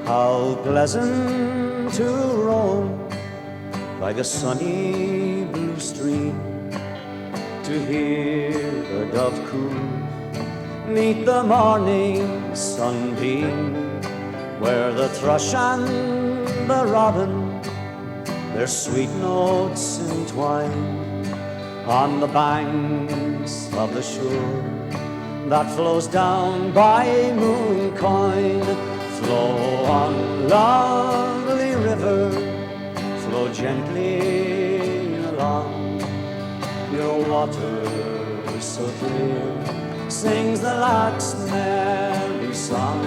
How pleasant to roam by the sunny blue stream, to hear the dove coo, meet the morning sunbeam, where the thrush and the robin their sweet notes entwine on the banks of the shore that flows down by Mooncoin. Flow on, lovely river, flow gently along. Your water so clear sings the lark's merry song.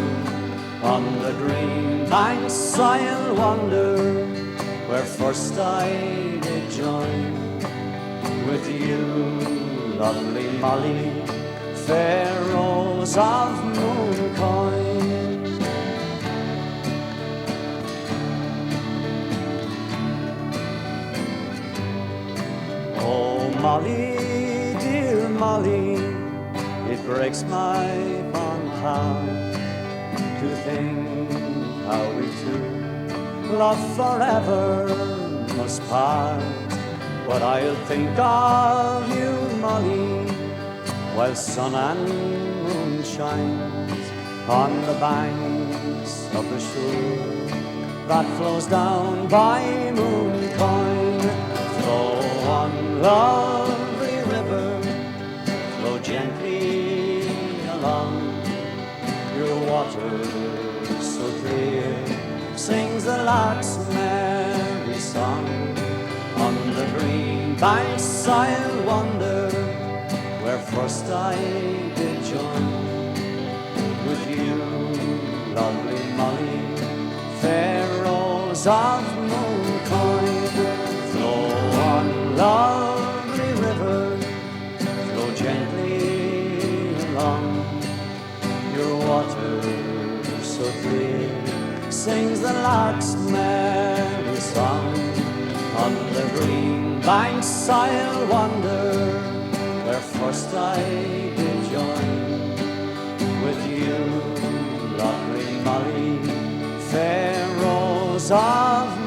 On the green banks I'll wander, where first I did join with you, lovely Molly, fair rose of Mooncoin. Oh, Molly, dear Molly, it breaks my fond heart to think how we two, love forever, must part. But I'll think of you, Molly, while sun and moon shines on the banks of the shore that flows down by Mooncoin. Flow on, lovely river, flow gently along. Your water so clear sings the lark's merry song. On the green banks I'll wander, where first I did join with you, lovely Molly, fair rose of Mooncoin. Flow on, lovely river, flow gently along. Your water so clear sings the lark's merry song. On the green banks I'll wander, where first I did join with you, lovely Molly, fair rose of